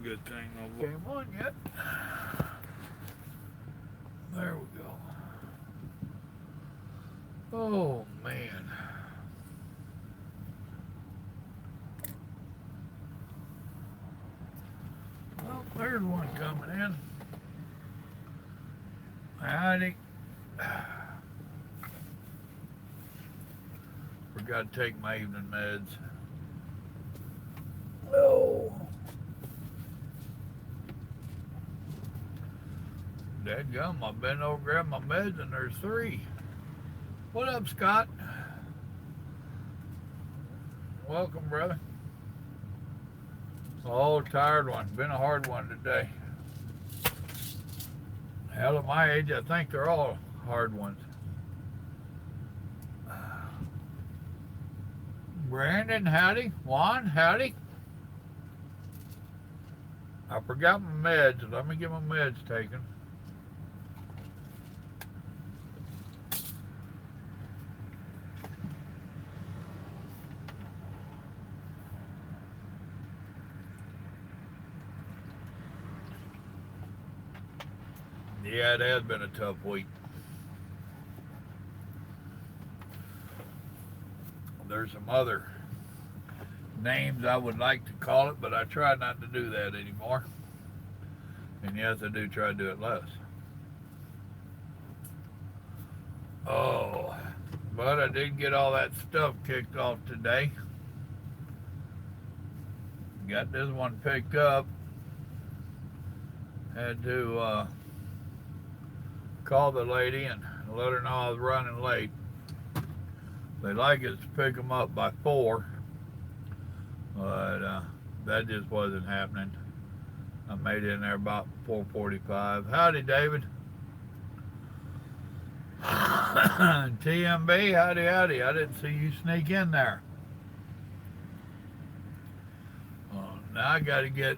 good thing. Came on yet? There we go. Oh man. Well, there's one coming in. Howdy. Forgot to take my evening meds. Oh. Dadgum, I bent over, grabbed my meds, and there's three. What up, Scott? Welcome, brother. Oh, tired one. Been a hard one today. Hell, at my age, I think they're all hard ones. Brandon, howdy. Juan, howdy. I forgot my meds. Let me get my meds taken. Yeah, it has been a tough week. There's some other names I would like to call it, but I try not to do that anymore. And yes, I do try to do it less. Oh, but I did get all that stuff kicked off today. Got this one picked up. Had to call the lady and let her know I was running late. They like us to pick them up by 4, but that just wasn't happening. I made it in there about 4:45. Howdy, David. TMB, howdy, howdy. I didn't see you sneak in there. Now I got to get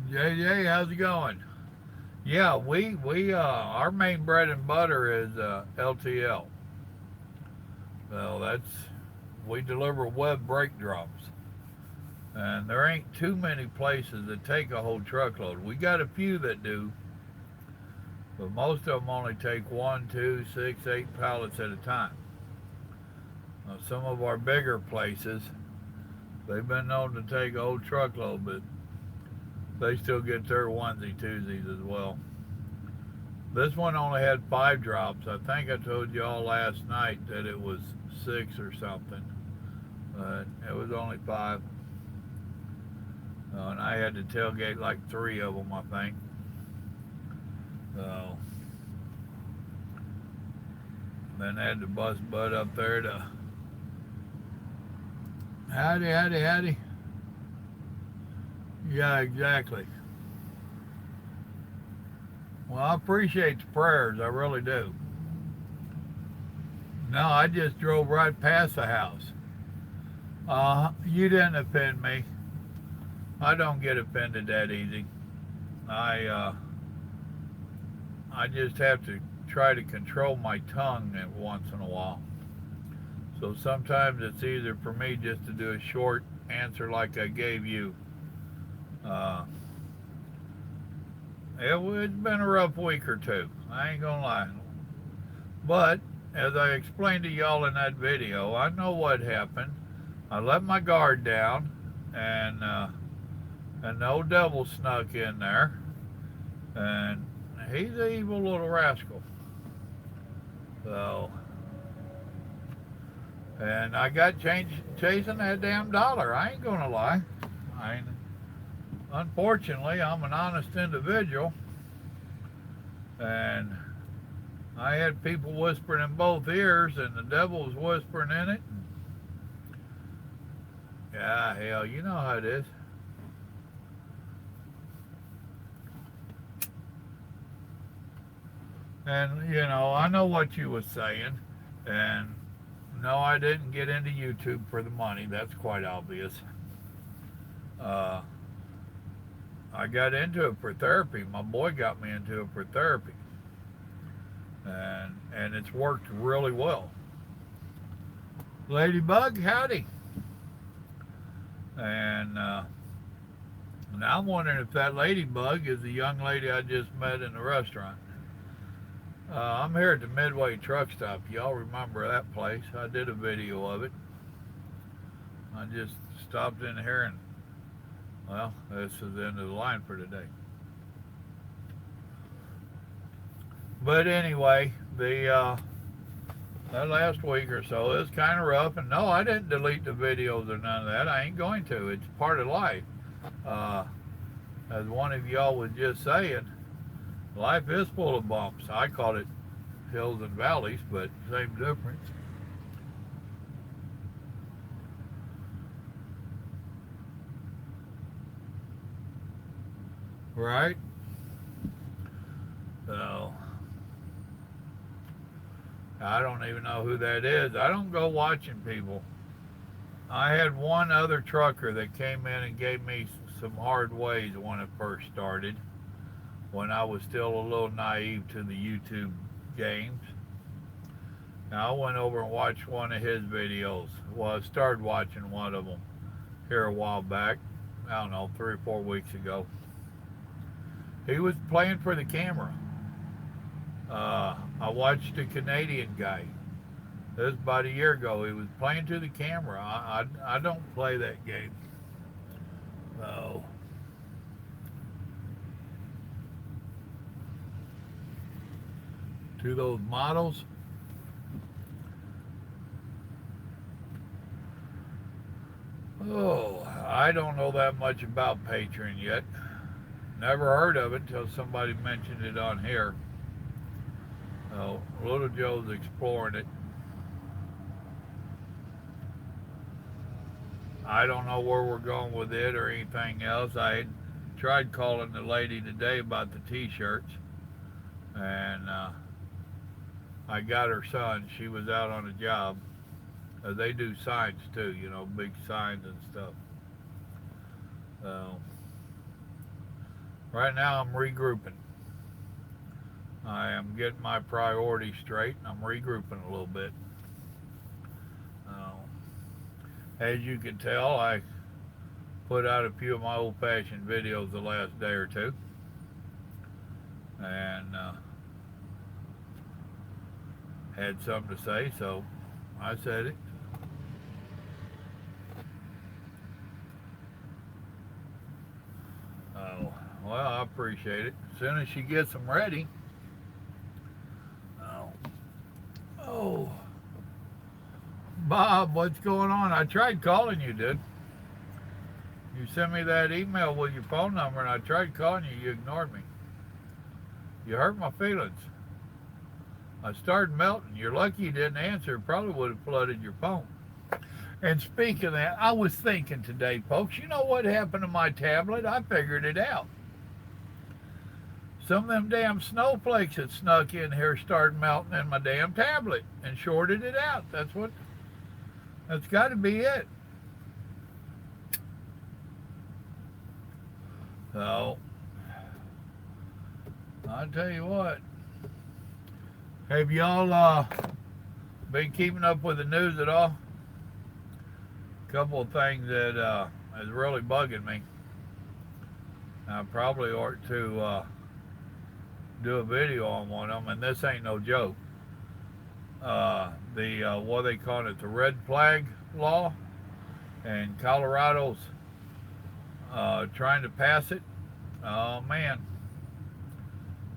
JJ. How's it going? Yeah, we our main bread and butter is LTL. Well, we deliver web brake drops, and there ain't too many places that take a whole truckload. We got a few that do, but most of them only take 1, 2, 6, 8 pallets at a time. Some of our bigger places, they've been known to take a whole truckload, but they still get their onesie twosies as well. This one only had 5 drops. I think I told y'all last night that it was 6 or something, but it was only 5. And I had to tailgate like 3 of them, I think. So then I had to bust Bud up there to howdy, howdy, howdy. Yeah, exactly. Well, I appreciate the prayers. I really do. No, I just drove right past the house. You didn't offend me. I don't get offended that easy. I just have to try to control my tongue once in a while. So sometimes it's easier for me just to do a short answer like I gave you. It's been a rough week or two. I ain't gonna lie. But as I explained to y'all in that video, I know what happened. I let my guard down, and the old devil snuck in there, and he's an evil little rascal. So, and I got chasing that damn dollar. I ain't gonna lie. Unfortunately, I'm an honest individual, and I had people whispering in both ears, and the devil was whispering in it. Yeah, hell, you know how it is. And, I know what you was saying, and no, I didn't get into YouTube for the money. That's quite obvious. I got into it for therapy. My boy got me into it for therapy. And it's worked really well. Ladybug, howdy. And now I'm wondering if that ladybug is the young lady I just met in the restaurant. I'm here at the Midway Truck Stop. Y'all remember that place? I did a video of it. I just stopped in here and, well, this is the end of the line for today. But anyway, that last week or so is kind of rough. And no, I didn't delete the videos or none of that. I ain't going to. It's part of life. As one of y'all was just saying, life is full of bumps. I call it hills and valleys, but same difference. Right? So, I don't even know who that is. I don't go watching people. I had one other trucker that came in and gave me some hard ways when it first started, when I was still a little naive to the YouTube games. Now, I went over and watched one of his videos. Well, I started watching one of them here a while back. I don't know, 3 or 4 weeks ago. He was playing for the camera. I watched a Canadian guy. This was about a year ago. He was playing to the camera. I don't play that game. So, to those models. Oh, I don't know that much about Patreon yet. Never heard of it until somebody mentioned it on here. So, Little Joe's exploring it. I don't know where we're going with it or anything else. I tried calling the lady today about the t-shirts, and I got her son. She was out on a job. They do signs too, you know, big signs and stuff. So, right now I'm regrouping. I am getting my priorities straight, and I'm regrouping a little bit. As you can tell, I put out a few of my old-fashioned videos the last day or two, and had something to say, so I said it. Oh, well, I appreciate it. As soon as she gets them ready. Oh, Bob, what's going on? I tried calling you, dude. You sent me that email with your phone number, and I tried calling you. You ignored me. You hurt my feelings. I started melting. You're lucky you didn't answer. It probably would have flooded your phone. And speaking of that, I was thinking today, folks, you know what happened to my tablet? I figured it out. Some of them damn snowflakes that snuck in here started melting in my damn tablet and shorted it out. That's got to be it. So, I'll tell you what. Have y'all been keeping up with the news at all? A couple of things that is really bugging me. I probably ought to do a video on one of them, and this ain't no joke. What they call it, the red flag law, and Colorado's trying to pass it. Oh man,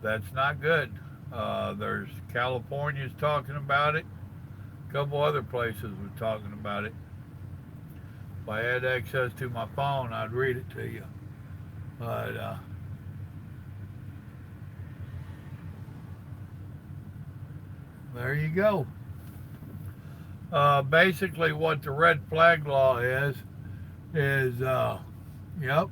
that's not good. There's California's talking about it. A couple other places were talking about it. If I had access to my phone, I'd read it to you. But there you go. Basically what the red flag law is yep.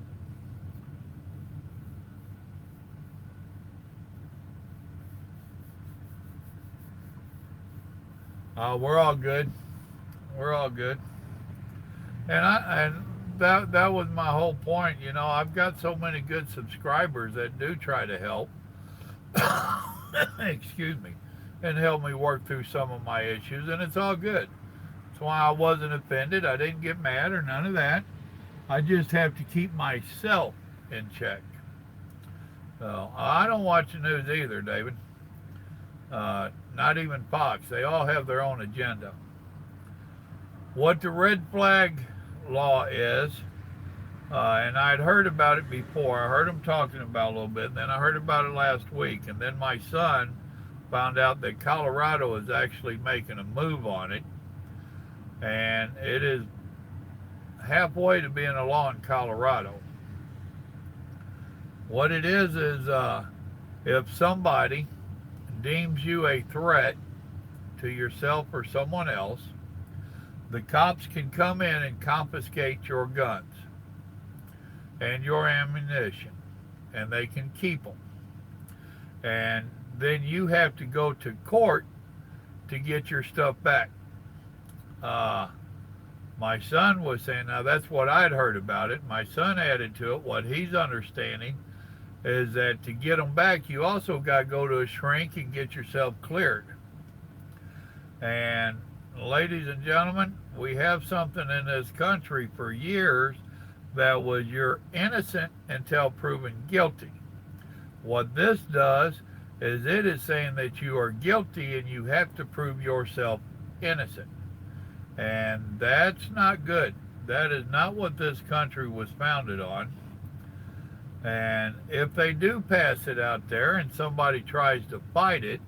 We're all good. We're all good. And that was my whole point. You know, I've got so many good subscribers that do try to help. Excuse me. And help me work through some of my issues, and it's all good. That's why I wasn't offended. I didn't get mad or none of that. I just have to keep myself in check. So I don't watch the news either, David. Not even Fox. They all have their own agenda. What the red flag law is, and I'd heard about it before. I heard them talking about it a little bit, and then I heard about it last week. And then my son found out that Colorado is actually making a move on it, and it is halfway to being a law in Colorado. What it is if somebody deems you a threat to yourself or someone else, the cops can come in and confiscate your guns and your ammunition, and they can keep them. And then you have to go to court to get your stuff back. My son was saying, now that's what I'd heard about it. My son added to it, what he's understanding is that to get them back, you also got to go to a shrink and get yourself cleared. And ladies and gentlemen, we have something in this country for years that was you're innocent until proven guilty. What this does is it is saying that you are guilty and you have to prove yourself innocent. And that's not good. That is not what this country was founded on. And if they do pass it out there and somebody tries to fight it,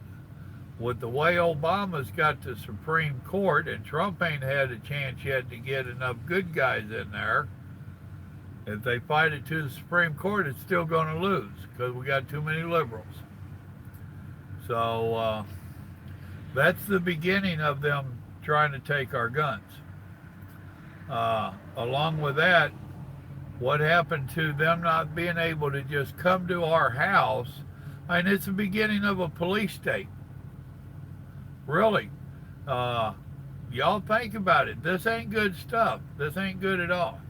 with the way Obama's got the Supreme Court and Trump ain't had a chance yet to get enough good guys in there, if they fight it to the Supreme Court, it's still going to lose because we got too many liberals. So that's the beginning of them trying to take our guns. Along with that, what happened to them not being able to just come to our house? I mean, it's the beginning of a police state. Really. Y'all think about it. This ain't good stuff. This ain't good at all.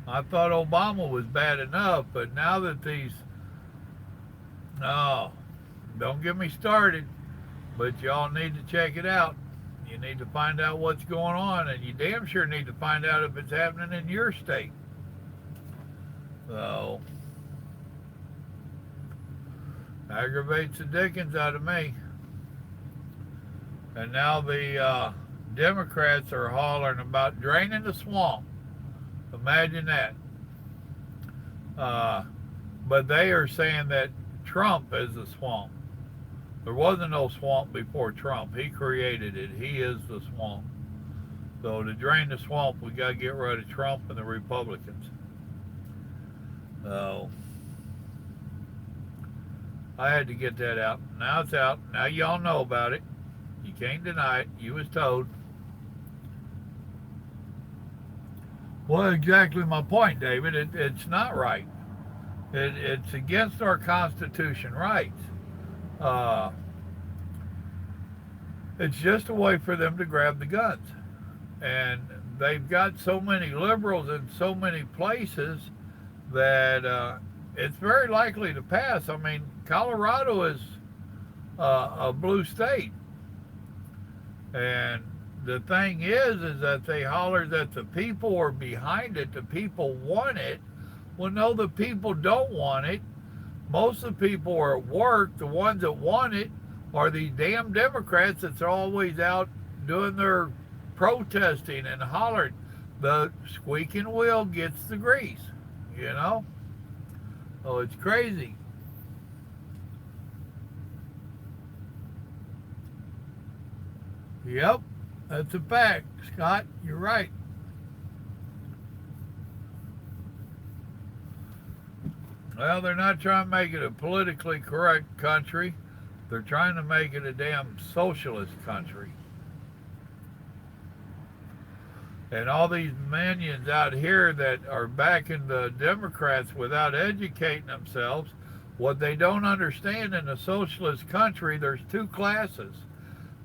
I thought Obama was bad enough, but now that these... No, don't get me started, but y'all need to check it out. You need to find out what's going on, and you damn sure need to find out if it's happening in your state. So, aggravates the dickens out of me. And now the Democrats are hollering about draining the swamp. Imagine that. But they are saying that Trump is the swamp. There wasn't no swamp before Trump. He created it. He is the swamp. So to drain the swamp, we got to get rid of Trump and the Republicans. So I had to get that out. Now it's out. Now y'all know about it. You can't deny it. You was told. Well, exactly my point, David. It's not right. It's against our Constitution rights. It's just a way for them to grab the guns. And they've got so many liberals in so many places that it's very likely to pass. I mean, Colorado is a blue state. And the thing is that they holler that the people are behind it, the people want it. Well, no, the people don't want it. Most of the people are at work. The ones that want it are these damn Democrats that's always out doing their protesting and hollering. The squeaking wheel gets the grease, you know? Oh, it's crazy. Yep, that's a fact, Scott. You're right. Well, they're not trying to make it a politically correct country. They're trying to make it a damn socialist country. And all these minions out here that are backing the Democrats without educating themselves, what they don't understand in a socialist country, there's two classes.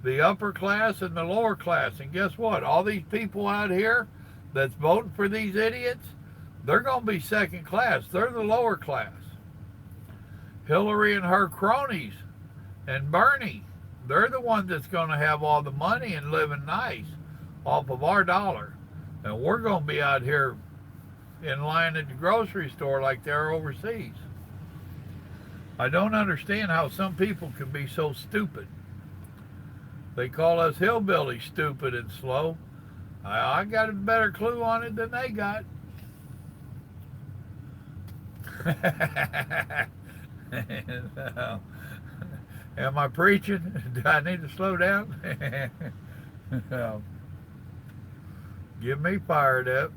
The upper class and the lower class. And guess what? All these people out here that's voting for these idiots, they're going to be second class. They're the lower class. Hillary and her cronies and Bernie, they're the ones that's going to have all the money and living nice off of our dollar. And we're going to be out here in line at the grocery store like they're overseas. I don't understand how some people can be so stupid. They call us hillbillies stupid and slow. I got a better clue on it than they got. And, am I preaching? Do I need to slow down? Get me fired up.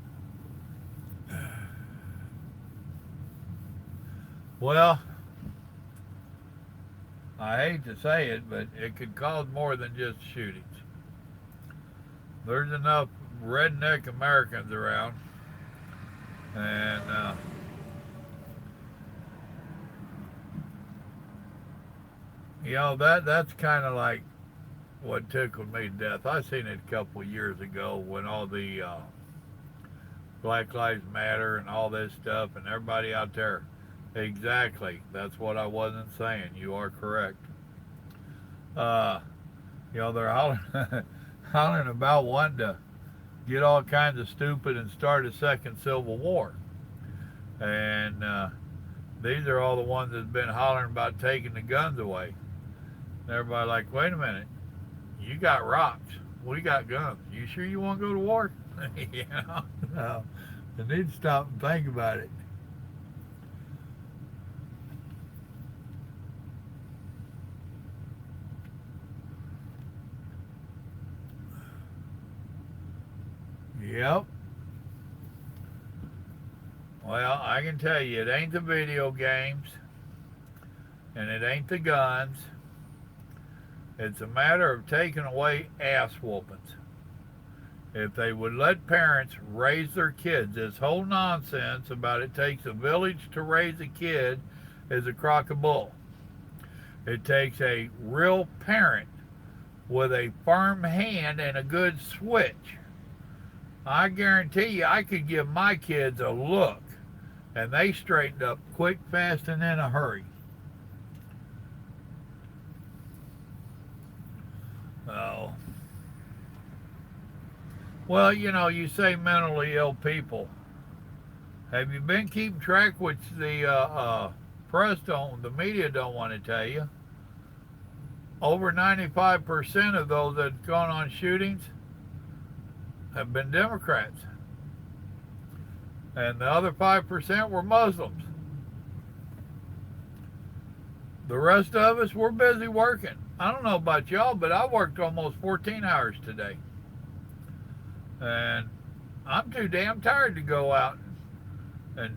Well, I hate to say it, but it could cause more than just shootings. There's enough redneck Americans around, and that's kind of like what tickled me to death. I seen it a couple of years ago when all the Black Lives Matter and all this stuff, and everybody out there. Exactly. That's what I wasn't saying. You are correct. Uh, they're hollering, hollering about wanting to get all kinds of stupid and start a second civil war. And these are all the ones that's been hollering about taking the guns away. And everybody like, wait a minute, you got rocks, we got guns. You sure you want to go to war? No. You need to stop and think about it. Yep. Well, I can tell you, it ain't the video games, and it ain't the guns. It's a matter of taking away ass whoopings. If they would let parents raise their kids, this whole nonsense about it takes a village to raise a kid is a crock of bull. It takes a real parent with a firm hand and a good switch. I guarantee you I could give my kids a look and they straightened up quick, fast, and in a hurry. Oh. Well, you say mentally ill people. Have you been keeping track, which the press the media don't want to tell you? Over 95% of those that have gone on shootings have been Democrats. And the other 5% were Muslims. The rest of us, we're busy working. I don't know about y'all, but I worked almost 14 hours today. And I'm too damn tired to go out and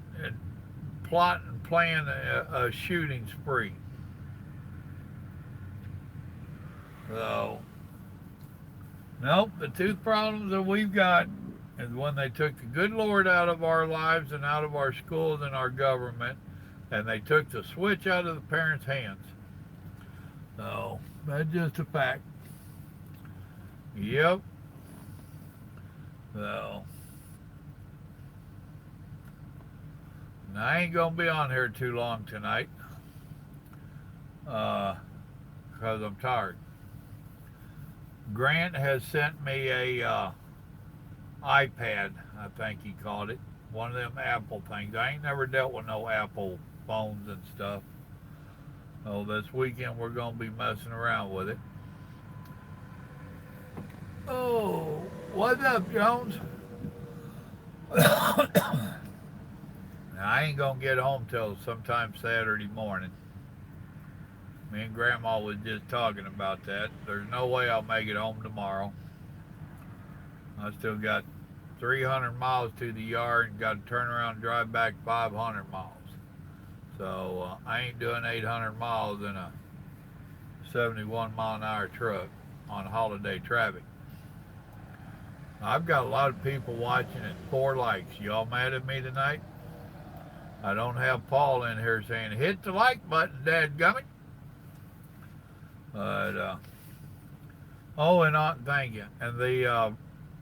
plot and plan a shooting spree. So, nope, the two problems that we've got is when they took the good Lord out of our lives and out of our schools and our government, and they took the switch out of the parents' hands. So, that's just a fact. Yep. So, now I ain't going to be on here too long tonight because I'm tired. Grant has sent me a iPad, I think he called it. One of them Apple things. I ain't never dealt with no Apple phones and stuff. So this weekend we're going to be messing around with it. Oh, what's up, Jones? Now, I ain't going to get home till sometime Saturday morning. Me and Grandma was just talking about that. There's no way I'll make it home tomorrow. I still got 300 miles to the yard and got to turn around and drive back 500 miles. So I ain't doing 800 miles in a 71 mile an hour truck on holiday traffic. I've got a lot of people watching and 4 likes. Y'all mad at me tonight? I don't have Paul in here saying, hit the like button, dadgummit. But, thank you. And the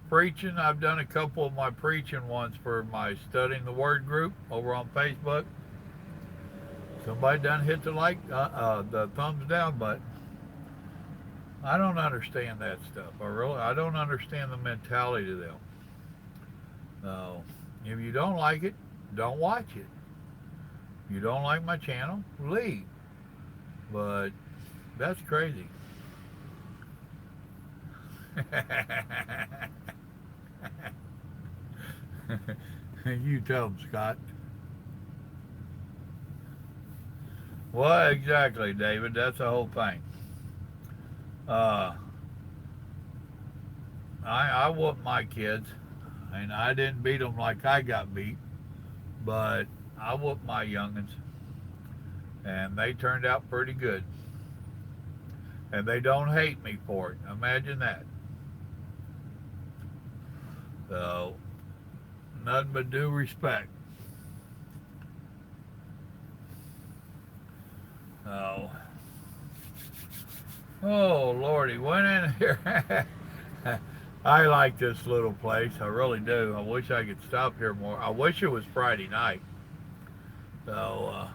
preaching, I've done a couple of my preaching ones for my Studying the Word group over on Facebook. Somebody done hit the the thumbs down button. I don't understand that stuff. I don't understand the mentality of them. So, if you don't like it, don't watch it. You don't like my channel, leave. But that's crazy. You tell them, Scott. Well, exactly, David. That's the whole thing. Uh, I whooped my kids, and I didn't beat them like I got beat, but I whooped my youngins, and they turned out pretty good. And they don't hate me for it. Imagine that. So, nothing but due respect. Oh, oh Lordy, went in here. I like this little place. I really do. I wish I could stop here more. I wish it was Friday night. So,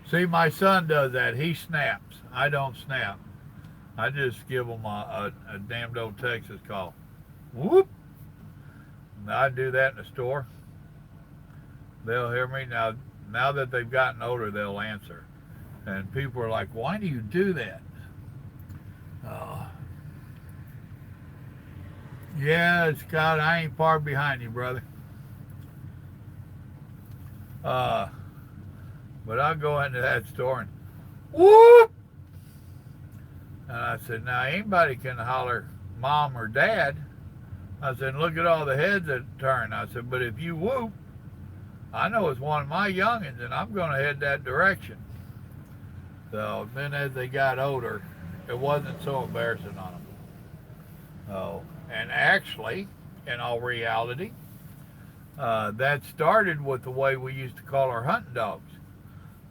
see, my son does that. He snaps. I don't snap. I just give him a damned old Texas call. Whoop! And I do that in the store. They'll hear me. Now that they've gotten older, they'll answer. And people are like, why do you do that? Yeah, Scott, I ain't far behind you, brother. But I'll go into that store and whoop! And I said, now anybody can holler mom or dad. I said, look at all the heads that turn. I said, but if you whoop, I know it's one of my youngins, and I'm going to head that direction. So then as they got older, it wasn't so embarrassing on them. Oh, and actually, in all reality, that started with the way we used to call our hunting dogs.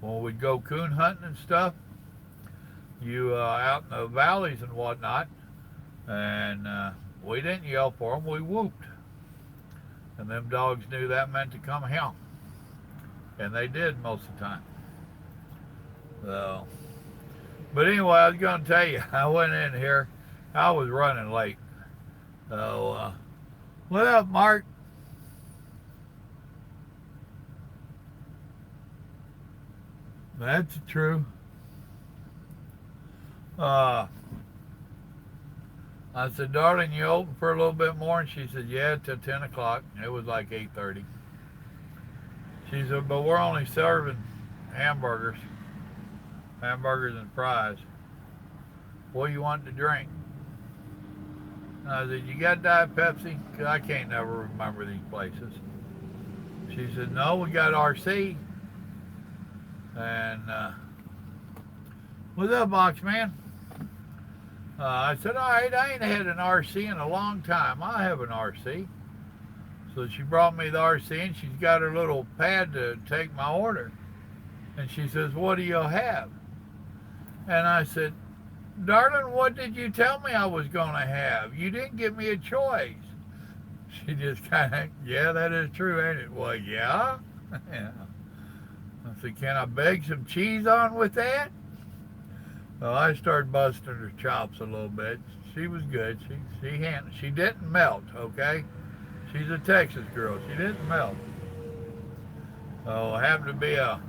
When we'd go coon hunting and stuff, you out in the valleys and whatnot, and we didn't yell for them, we whooped. And them dogs knew that meant to come here. And they did most of the time. So, but anyway, I was going to tell you, I went in here, I was running late. So, what up, Mark? That's true. I said, darling, you open for a little bit more? And she said, yeah, till 10 o'clock. It was like 8:30. She said, but we're only serving hamburgers and fries. What do you want to drink? And I said, you got Diet Pepsi? Because I can't never remember these places. She said, no, we got RC. And, what's up, box man? I said, all right, I ain't had an RC in a long time. I have an RC. So she brought me the RC, and she's got her little pad to take my order. And she says, what do you have? And I said, darling, what did you tell me I was going to have? You didn't give me a choice. She just kind of, yeah, that is true, ain't it? Well, yeah. Yeah. I said, can I beg some cheese on with that? Well, I started busting her chops a little bit. She was good. She didn't melt, okay? She's a Texas girl. She didn't melt. Oh, happened to be a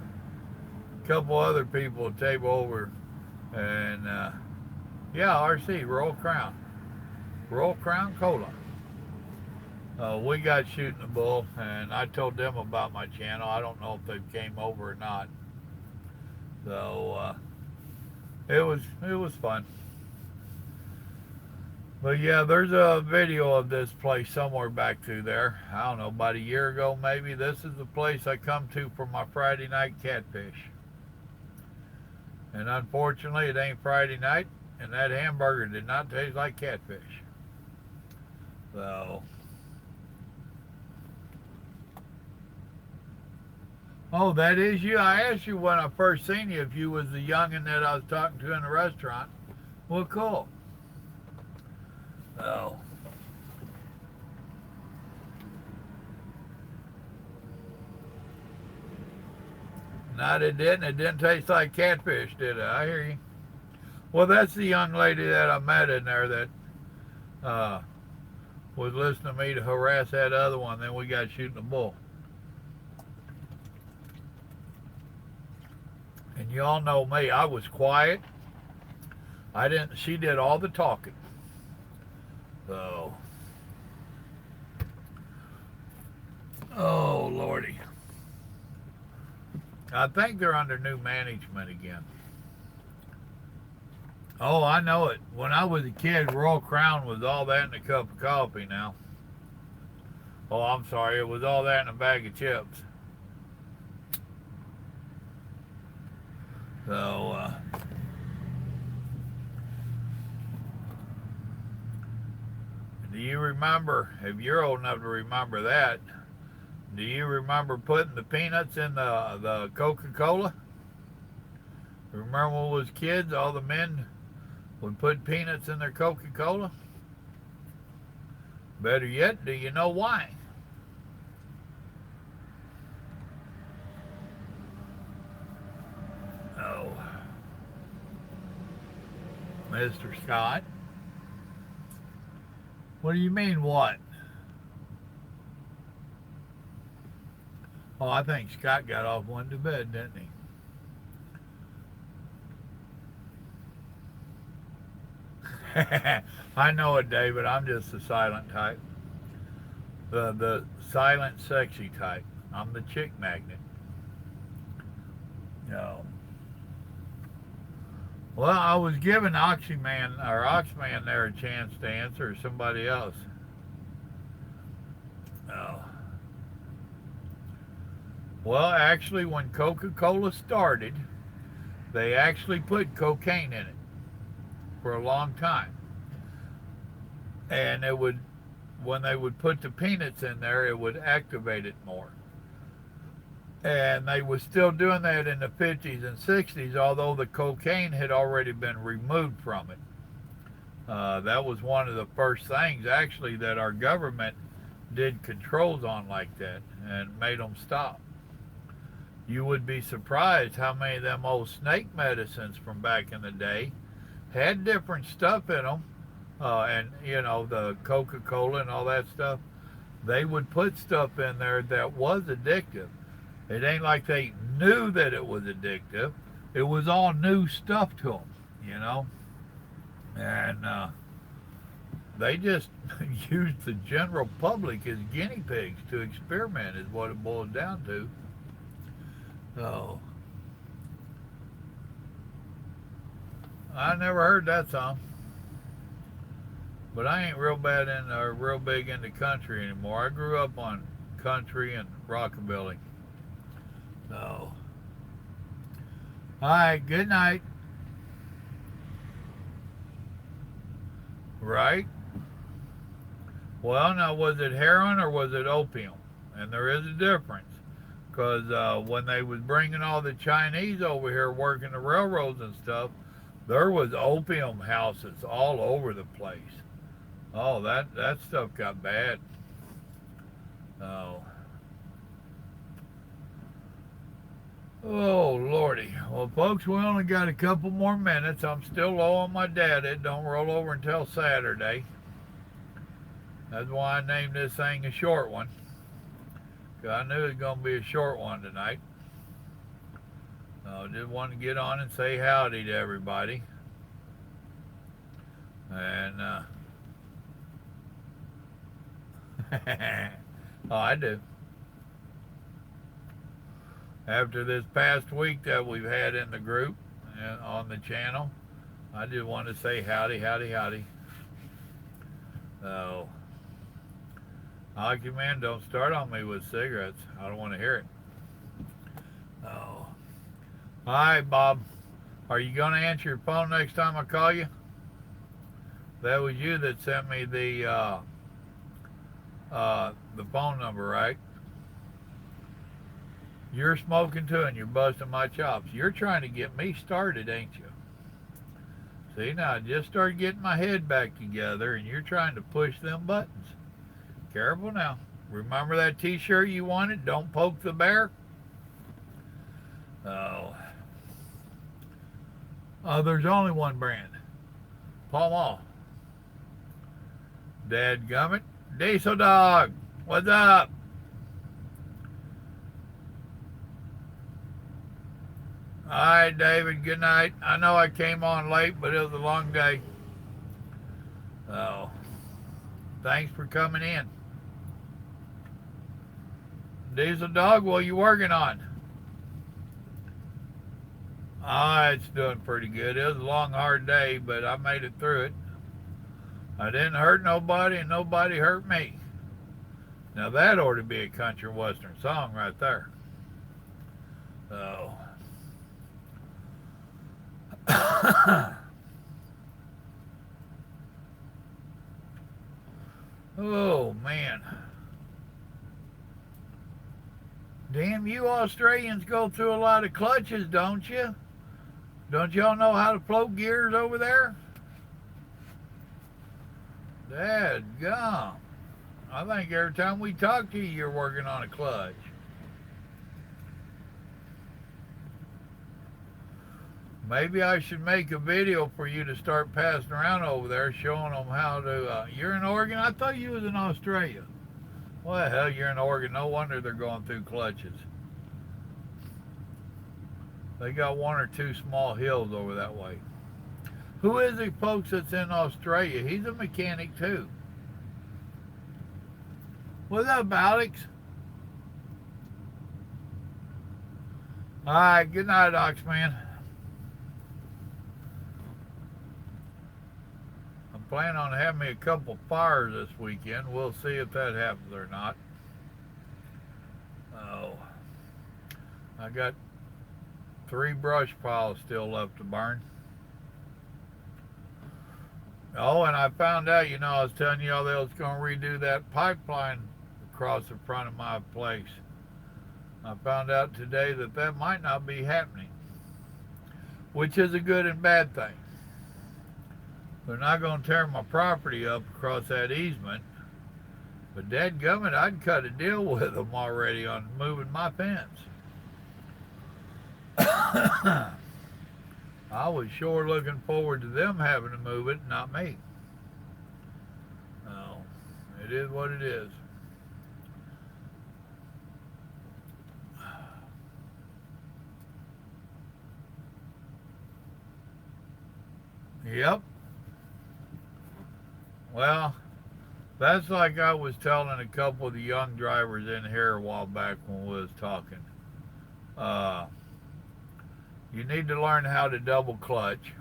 couple other people at table over, and yeah, RC, Royal Crown Cola. We got shooting the bull, and I told them about my channel. I don't know if they came over or not. So it was fun. But yeah, there's a video of this place somewhere back through there. I don't know, about a year ago maybe. This is the place I come to for my Friday night catfish. And unfortunately, it ain't Friday night, and that hamburger did not taste like catfish. So, oh, that is you? I asked you when I first seen you if you was the youngin' that I was talking to in the restaurant. Well, cool. Oh. No, it didn't. It didn't taste like catfish, did it? I hear you. Well, that's the young lady that I met in there that was listening to me to harass that other one. Then we got shooting the bull. And y'all know me. I was quiet. I didn't. She did all the talking. So, oh Lordy. I think they're under new management again. Oh, I know it. When I was a kid, Royal Crown was all that in a cup of coffee now. Oh, I'm sorry. It was all that in a bag of chips. So, do you remember, if you're old enough to remember that, do you remember putting the peanuts in the Coca-Cola? Remember when we was kids, all the men would put peanuts in their Coca-Cola? Better yet, do you know why? Oh, Mr. Scott. What do you mean, what? Oh, I think Scott got off one to bed, didn't he? I know it, David. I'm just the silent type. The silent, sexy type. I'm the chick magnet. No. Well, I was giving Oxman there a chance to answer, or somebody else. Oh. Well, actually, when Coca-Cola started, they actually put cocaine in it for a long time. And when they would put the peanuts in there, it would activate it more. And they were still doing that in the 50s and 60s, although the cocaine had already been removed from it. That was one of the first things, actually, that our government did controls on like that and made them stop. You would be surprised how many of them old snake medicines from back in the day had different stuff in them. And, the Coca-Cola and all that stuff, they would put stuff in there that was addictive. It ain't like they knew that it was addictive. It was all new stuff to them, And they just used the general public as guinea pigs to experiment is what it boils down to. So, I never heard that song. But I ain't real big into country anymore. I grew up on country and rockabilly. So, all right, good night. Right? Well, now, was it heroin or was it opium? And there is a difference. Because when they was bringing all the Chinese over here working the railroads and stuff, there was opium houses all over the place. Oh, that stuff got bad. Oh. Oh, Lordy. Well, folks, we only got a couple more minutes. I'm still low on my data. It don't roll over until Saturday. That's why I named this thing a short one. Because I knew it was going to be a short one tonight. I just wanted to get on and say howdy to everybody. And, oh, I do. After this past week that we've had in the group and on the channel, I just want to say howdy, howdy, howdy. So, Hockey Man, don't start on me with cigarettes. I don't want to hear it. Oh. All right, Bob. Are you going to answer your phone next time I call you? That was you that sent me the phone number, right? You're smoking too, and you're busting my chops. You're trying to get me started, ain't you? See, now I just started getting my head back together, and you're trying to push them buttons. Careful now. Remember that t-shirt you wanted? Don't poke the bear? Oh. There's only one brand. Pall Mall. Dadgummit. Diesel Dog, what's up? All right, David, good night. I know I came on late, but it was a long day. So, thanks for coming in. Diesel Dog, what are you working on? It's doing pretty good. It was a long, hard day, but I made it through it. I didn't hurt nobody, and nobody hurt me. Now, that ought to be a country western song right there. So, oh, man. Damn, you Australians go through a lot of clutches, don't you? Don't y'all know how to float gears over there? Dadgum. I think every time we talk to you, you're working on a clutch. Maybe I should make a video for you to start passing around over there, showing them how to... you're in Oregon? I thought you was in Australia. Well, hell, you're in Oregon. No wonder they're going through clutches. They got one or two small hills over that way. Who is it, folks, that's in Australia? He's a mechanic, too. What's up, Alex? All right, good night, Oxman. I'm planning on having me a couple fires this weekend. We'll see if that happens or not. Oh, I got 3 brush piles still left to burn. Oh, and I found out, I was telling y'all they was going to redo that pipeline across the front of my place. I found out today that that might not be happening, which is a good and bad thing. They're not going to tear my property up across that easement, but dadgummit, I'd cut a deal with them already on moving my fence. I was sure looking forward to them having to move it, not me. No, it is what it is. Yep. Well, that's like I was telling a couple of the young drivers in here a while back when we was talking. You need to learn how to double clutch.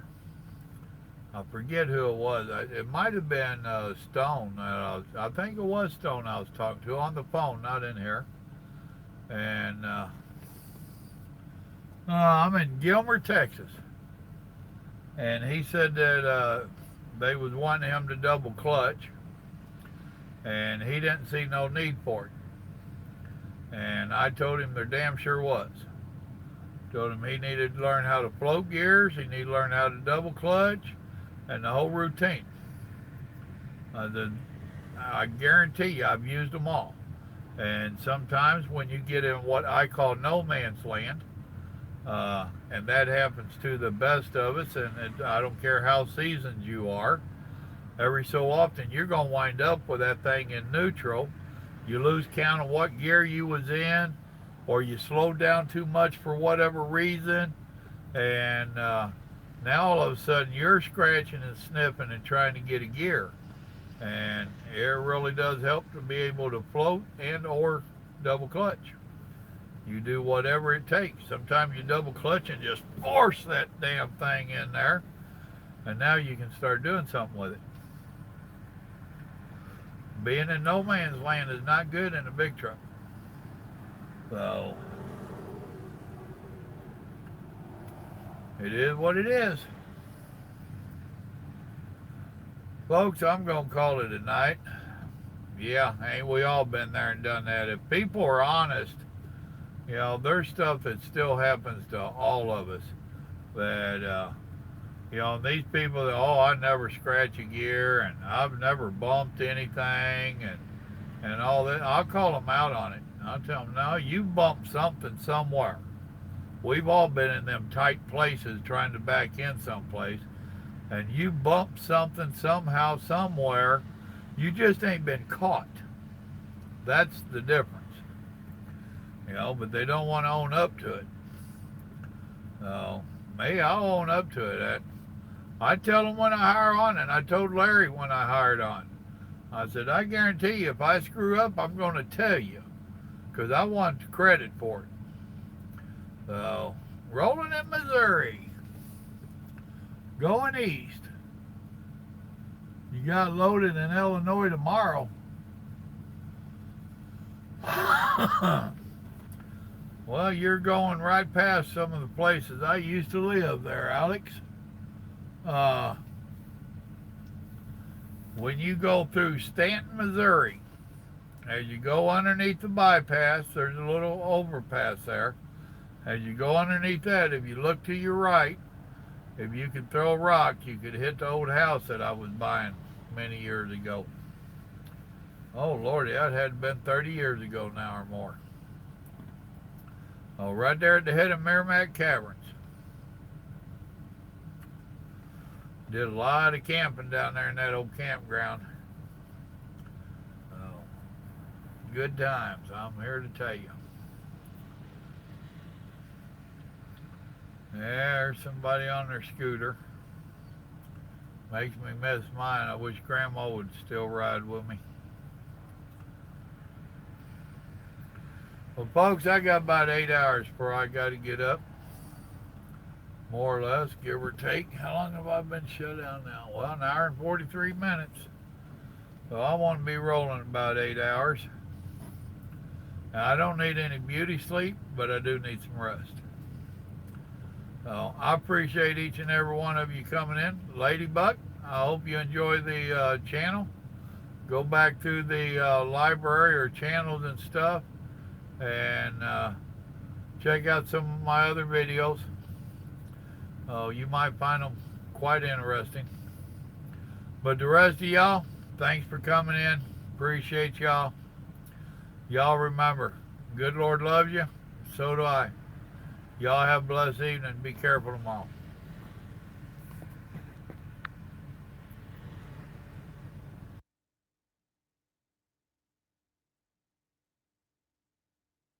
I forget who it was. It might have been Stone. I think it was Stone I was talking to on the phone, not in here. And I'm in Gilmer, Texas. And he said that they was wanting him to double clutch, and he didn't see no need for it. And I told him there damn sure was. Told him he needed to learn how to float gears, he needed to learn how to double clutch, and the whole routine. I guarantee you I've used them all. And sometimes when you get in what I call no man's land, and that happens to the best of us, and I don't care how seasoned you are, every so often you're going to wind up with that thing in neutral. You lose count of what gear you was in, or you slowed down too much for whatever reason, and now all of a sudden you're scratching and sniffing and trying to get a gear. And it really does help to be able to float and or double clutch. You do whatever it takes. Sometimes you double clutch and just force that damn thing in there, and now you can start doing something with it. Being in no man's land is not good in a big truck. So, it is what it is. Folks, I'm going to call it a night. Yeah, ain't we all been there and done that? If people are honest, there's stuff that still happens to all of us. That, these people that, I never scratch a gear, and I've never bumped anything, and all that. I'll call them out on it. I'll tell them, no, you bumped something somewhere. We've all been in them tight places trying to back in someplace, and you bumped something somehow, somewhere. You just ain't been caught. That's the difference. But they don't want to own up to it. Me, I'll own up to it. I tell them when I hire on, and I told Larry when I hired on. I said, I guarantee you, if I screw up, I'm going to tell you, because I want credit for it. So, rolling in Missouri, going east. You got loaded in Illinois tomorrow. Well, you're going right past some of the places I used to live there, Alex. When you go through Stanton, Missouri, as you go underneath the bypass, there's a little overpass there. As you go underneath that, if you look to your right, if you could throw a rock, you could hit the old house that I was buying many years ago. Oh, Lordy, that had been 30 years ago now or more. Oh, right there at the head of Merrimack Caverns. Did a lot of camping down there in that old campground. Oh, good times, I'm here to tell you. There's somebody on their scooter. Makes me miss mine. I wish Grandma would still ride with me. Well, folks, I got about 8 hours before I got to get up. More or less, give or take. How long have I been shut down now? Well, an hour and 43 minutes. So I want to be rolling about 8 hours. Now, I don't need any beauty sleep, but I do need some rest. So I appreciate each and every one of you coming in. Ladybug, I hope you enjoy the channel. Go back to the library or channels and stuff and check out some of my other videos. You might find them quite interesting. But the rest of y'all, thanks for coming in. Appreciate y'all. Y'all remember, good Lord loves you. So do I. Y'all have a blessed evening. Be careful tomorrow.